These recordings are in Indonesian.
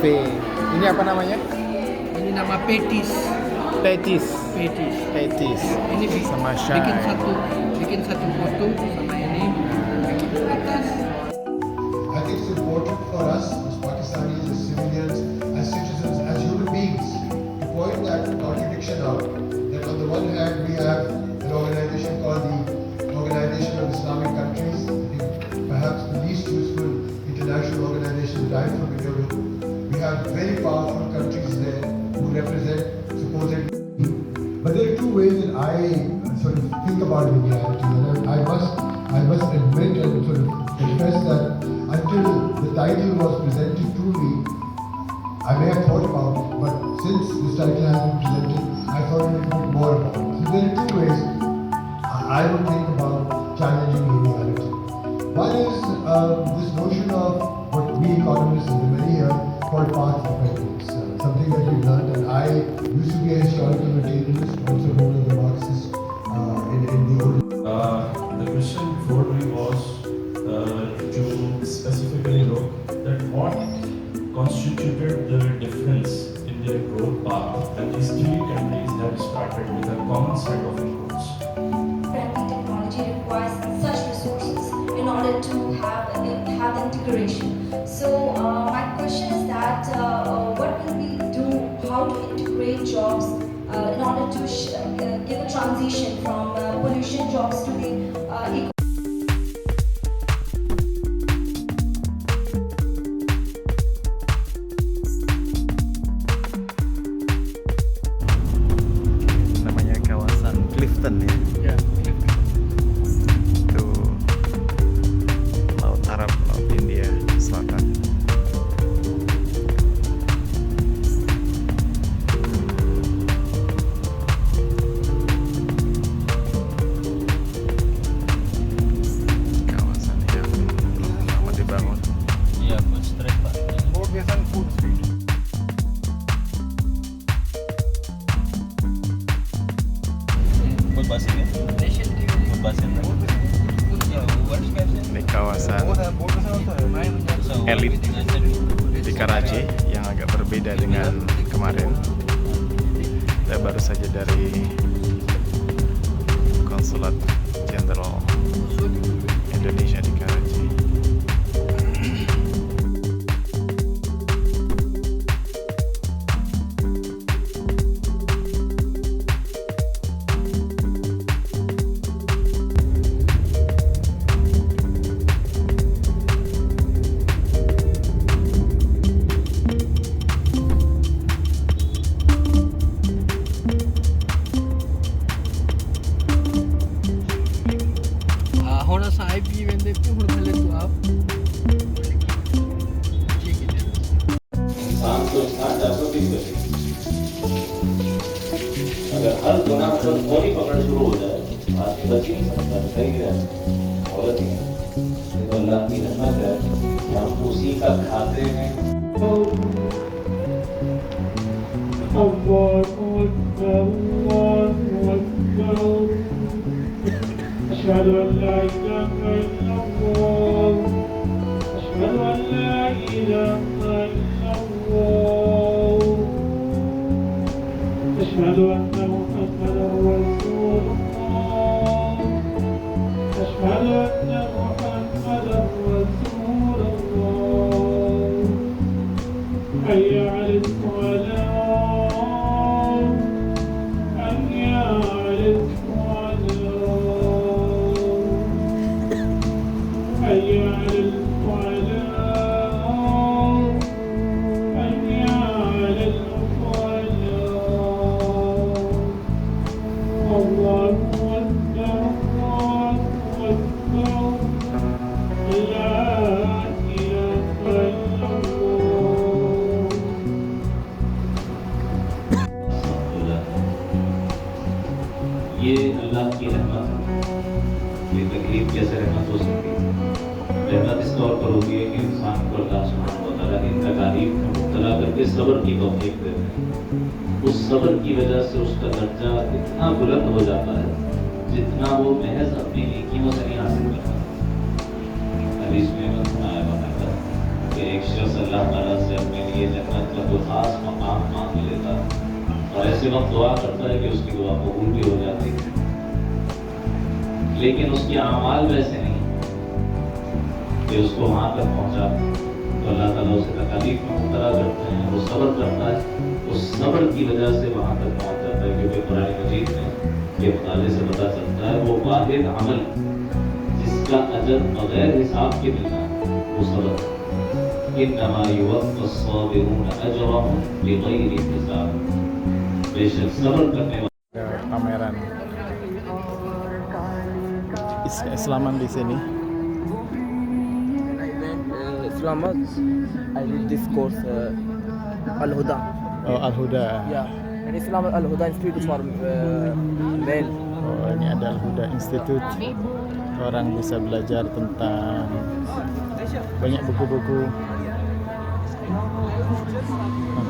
cafe. Ini apa namanya? Ini nama Petis. Petis. Petis. Petis. Ini Sama Shy. bikin satu foto sama ini atas. I think it's important for us as Pakistanis, as civilians, as citizens, as human beings to point that contradiction out. That on the one hand we have an organization called the Organization of Islamic Countries, perhaps the least useful international organization derived from India. We have very powerful countries there who represent supposedly. But there are two ways that I sort of think about reality, and I must admit and sort of confess that until the title was presented to me, I may have thought about it, but since this title has been presented, I thought a little bit more about it. So there are two ways I would think about challenging reality. One is this notion of what we economists and the many here call path dependence, something that we've learned, and I used to be a historical materialist, also known as the Marxist in the old. The question before me was to specifically look at what constituted the difference in their growth path, and these three countries have started with a common set of inputs. Friendly technology requires such resources in order to have the integration. So my question is that what will we do? How to integrate jobs in order to give a transition from pollution jobs to the eco. Namanya kawasan Clifton ya. Ya. Itu Laut Arab, Laut India Selatan. Kawasan yang belum lama dibangun. Iya, food street Pak. Oh, biasanya food street. Food basket ya? Nation TV. Food basket. Ini kawasan elit di Karachi yang agak berbeda dengan kemarin. Kita baru saja dari Konsulat Jenderal Indonesia di Karachi. ਹੁਣ ਸਾਹਿਬ ਜੀ ਵੰਦੇ ਕਿ ਹੁਣ ਥੱਲੇ ਤੋਂ ਆਪ ਠੀਕ ਹੈ इंसान को इंसान जासूसी करे। अगर हर गुनाह पर फौरी पकड़ शुरू हो जाए आदमी बच ही नहीं सकता, सही है गलत ही है। तो अल्लाह की रहमत है कि हम उसी का खाते हैं। أشهد أن لا إله إلا الله أشهد أن لا إله إلا الله أشهد أن محمدا رسول الله أشهد أن محمدا رسول الله حي على الصلاة حي على الصلاة حي على الفلاح حي على الفلاح الله أكبر الله أكبر لا إله إلا الله ये अल्लाह की रहमत है। ये तकलीफ कैसे रहमत हो सकती है? रहमत इस तौर पर होती है कि इंसान को अल्लाह सुब्हानहू व तआला इन तकालीफ में मुब्तला करके सब्र की तौफीक देते हैं। उस सब्र की वजह से उसका दर्जा इतना बुलंद हो जाता है जितना वो महज अपनी नेकियों से नहीं हासिल करता। हदीस में बताया कि एक शख्स अल्लाह ताला से अपने लिए जन्नत का कोई खास मकाम मांग लेता और ऐसे वक्त दुआ करता है कि उसकी दुआ कबूल भी हो जाती है, लेकिन उसके अमाल वैसे नहीं कि उसको वहाँ तक पहुँचा, तो अल्लाह ताला उसे तकलीफ में मुब्तला करते हैं, वो सब्र करता है, उस सब्र की वजह से वहाँ तक पहुँच जाता है। क्योंकि कुरान मजीद में ये मुताले से पता चलता है वो वाहिद अमल जिसका अजर बगैर हिसाब के मिलना है वो सब्र। इन्नमा युवफ़्फ़स-साबिरून अजरहुम बिग़ैरि हिसाब। बेशक सब्र करने pameran Islaman di sini. Selamat. I did this course Al Huda. Oh, Al Huda. Yeah. And Islam Al Huda Institute for Men. Oh, ini ada Al Huda Institute. Orang bisa belajar tentang banyak buku-buku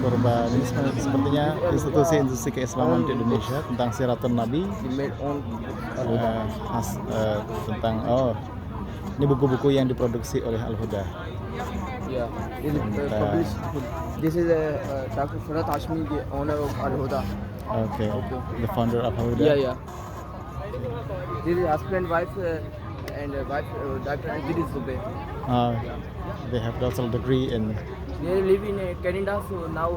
korban. Ini sepertinya institusi keislaman di Indonesia tentang Siratun Nabi. Made on Tentang ini buku-buku yang diproduksi oleh Al Huda. Yeah. Published. This is Dr. Farhat Hashmi, the owner of Al Huda. Okay. The founder of Al Huda. Yeah. This is husband, wife, and wife, Dr. Anjali Zubey. They have doctoral degree in. They live in Canada, so now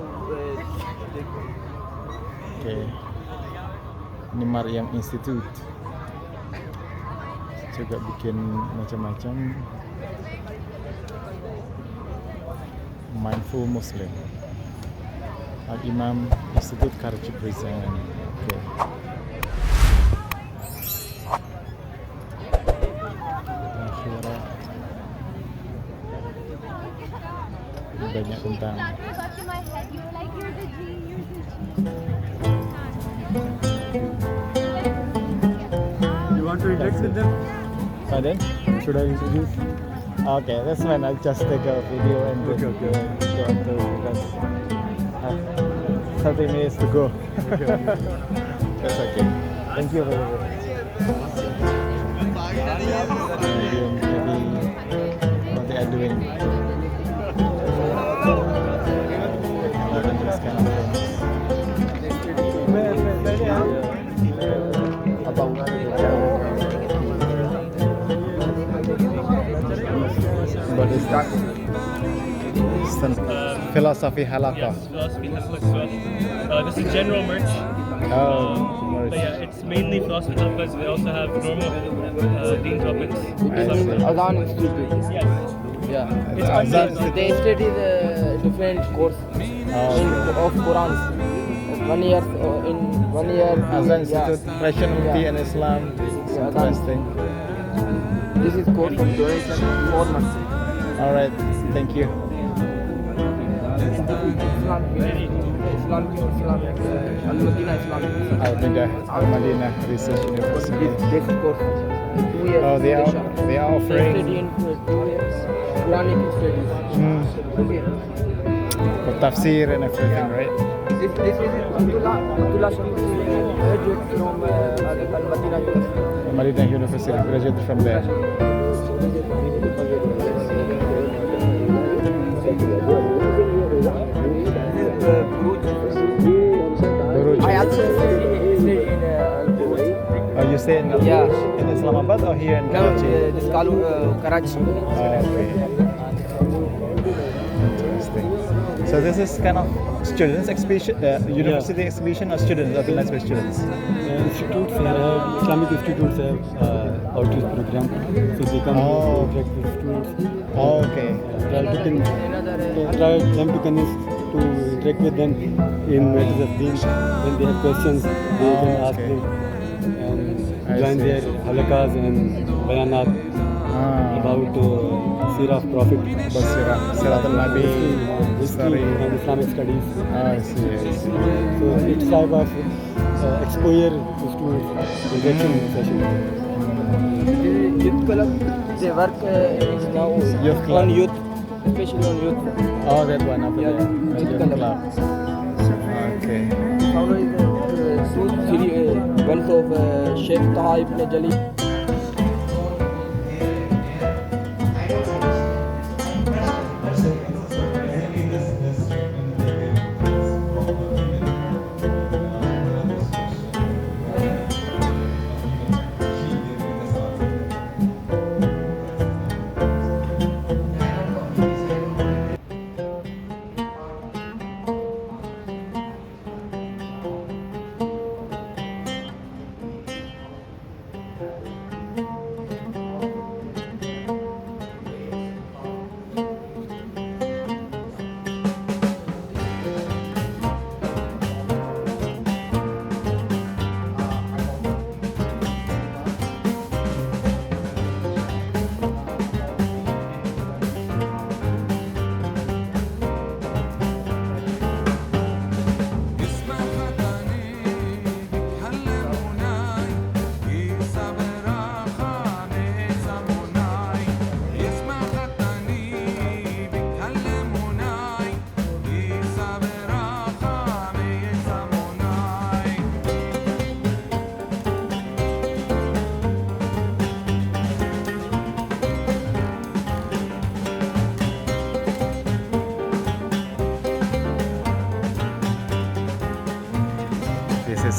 Okay. Ini Maryam Institute. Juga bikin macam-macam. Mindful Muslim. Al Imam Institute Karachi Prison. Okay. Akhirah. Banyak tentang You want to interact with them? Pardon? Should I introduce? Okay, that's fine. I'll just take a video and then Okay. go on to because I have 30 minutes to go. That's okay. Thank you very much. Maybe what they are doing. This kind of things. But it's philosophy halakha. Yes, philosophy halakha. This is general merch. Oh, But yeah, it's mainly philosophy halakha. We also have normal deen topics. I see. Azan Institute. Yes. Yeah. It's Azan under- They study the different course of Quran. In 1 year. Azan yeah. Institute, Rationality Yeah. and Islam. It's Yeah, interesting. This is course of duration 4 months. All right, thank you. Islamic Al-Madinah Islamic. Al-Madinah Research University. This course 2 years. Oh, they are They offering study in 2 years. Quranic studies. Okay. for tafsir and everything, right? This is Abdullah Shamsi, graduate from Al-Madinah University. Al-Madinah University, graduated from there. Buruj. I also studied in Oh, you stay in, Yeah. in Islamabad or here in Karachi? this Karachi. Okay. Interesting. So this is kind of students exhibition, university exhibition or students organized by students? Institutes have Islamic institutes have outreach program, so they come Oh. interact with students. Oh, okay. Try them to convince to interact with them in matters of deen. When they have questions, they can ask okay. them I and join see. their halakas and bayanat about Sirah of Prophet, Siratul Nabi, history story. and Islamic studies. I see, I see. So each type of exposure to students, interaction session. Youth club, they work now Youth club. on youth, especially on youth. Oh, that one over Yeah, there. Youth Youth club. club. Okay. Founder is wealth of Sheikh Taha ibn Jali.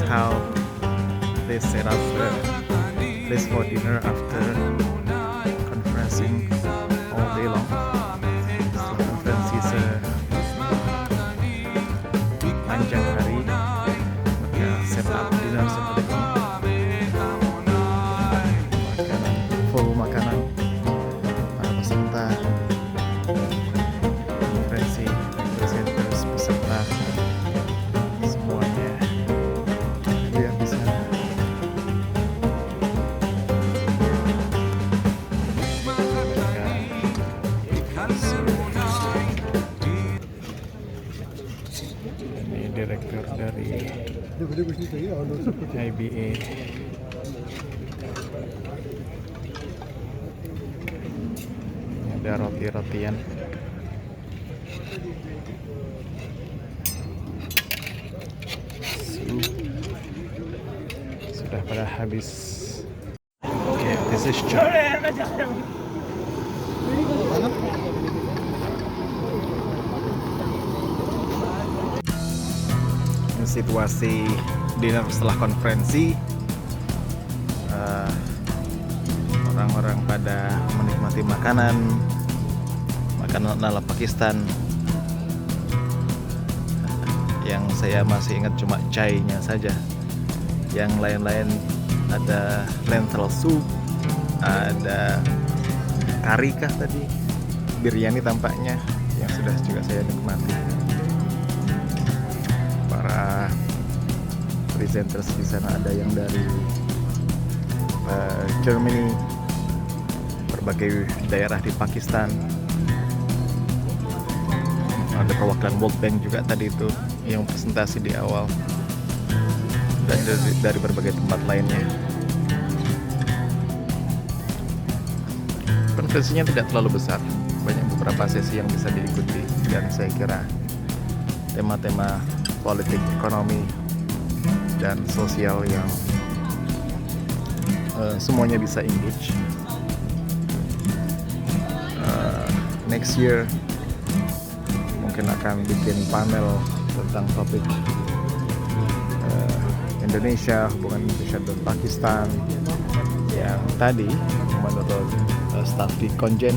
how they set up the place for dinner after conferencing all day long. Setelah konferensi sepanjang hari, mereka set up dinner seperti ini. Full makanan para peserta konferensi, presenters, peserta semuanya biar bisa ini direktur dari IBA. Ada roti-rotian. Sudah pada habis. Oke, this is John. Ini situasi dinner setelah konferensi. Orang-orang pada menikmati makanan ala Pakistan. Yang saya masih ingat cuma chai-nya saja. Yang lain-lain ada lentil soup, ada kari kah tadi, biryani tampaknya yang sudah juga saya nikmati. Para presenters di sana ada yang dari Germany, berbagai daerah di Pakistan. Ada perwakilan World Bank juga tadi itu yang presentasi di awal, dan dari berbagai tempat lainnya. Konferensinya tidak terlalu besar, banyak beberapa sesi yang bisa diikuti, dan saya kira tema-tema politik, ekonomi, dan sosial yang semuanya bisa engage. Next year mungkin akan bikin panel tentang topik Indonesia, hubungan Indonesia dan Pakistan, yang tadi menurut staf di Konjen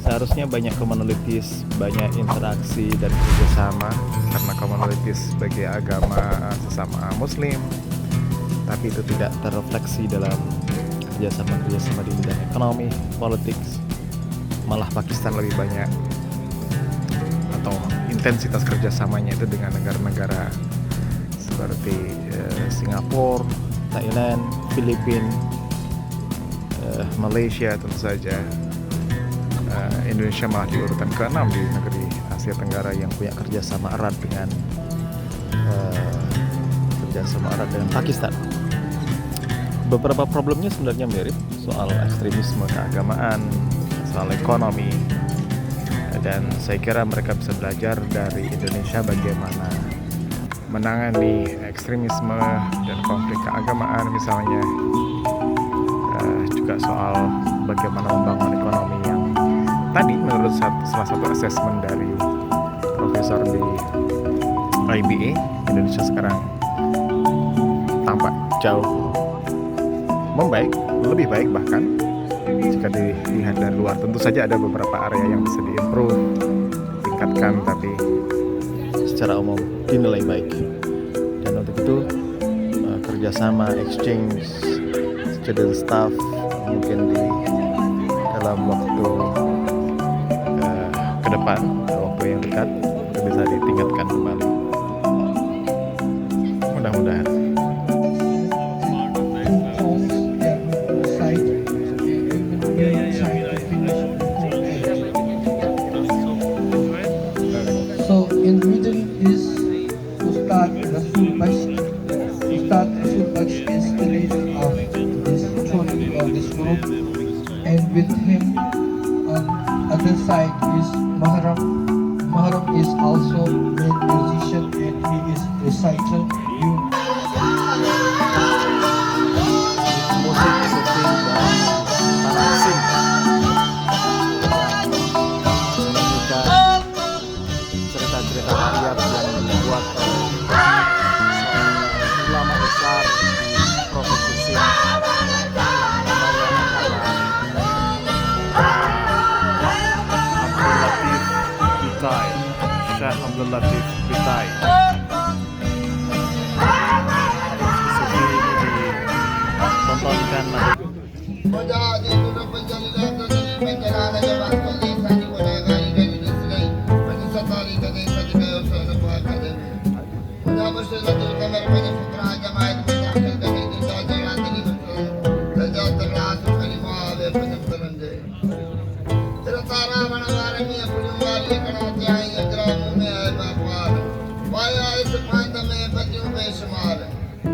seharusnya banyak commonalities, banyak interaksi dan kerjasama, karena commonalities sebagai agama sesama Muslim, tapi itu tidak terrefleksi dalam kerjasama di bidang ekonomi, politik. Malah Pakistan lebih banyak, atau intensitas kerjasamanya itu dengan negara-negara seperti Singapura, Thailand, Filipina, Malaysia tentu saja. Indonesia malah di urutan ke-6 di negeri Asia Tenggara yang punya kerjasama erat dengan Pakistan. Beberapa problemnya sebenarnya mirip, soal ekstremisme keagamaan, soal ekonomi, dan saya kira mereka bisa belajar dari Indonesia bagaimana menangani ekstremisme dan konflik keagamaan misalnya, juga soal bagaimana membangun ekonomi yang tadi menurut salah satu asesmen dari profesor di IBA, Indonesia sekarang tampak jauh membaik, lebih baik bahkan jika dilihat dari luar. Tentu saja ada beberapa area yang bisa diimprove, ditingkatkan, tapi secara umum dinilai baik. Dan untuk itu kerjasama, exchange student staff mungkin di dalam waktu ke depan, waktu yang dekat, itu bisa ditingkatkan kembali. Mudah-mudahan. So in the middle is Ustad Rasul Baksh. Ustad Rasul Baksh is the leader of this tournament of this group, and with him on other side is Mahram. Mahram is also main musician and he is reciter. Musik seperti tanah asing, menyanyikan cerita-cerita rakyat yang dibuat oleh ulama Abdul Latif Bitai. Diskusi ini ditontonkan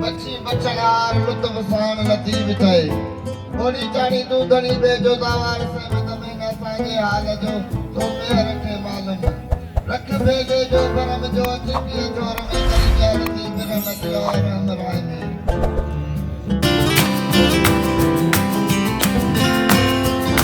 बच्ची बच्चनार लुत्फ सान लतीफ थे बोली चाणी तू धनी बेजो दावार से मदमे न साजे हाल जो तो मेहर के मालूम रख भेजे जो परम जो चिकी जोर में करी जाती बिरम जो राम राय में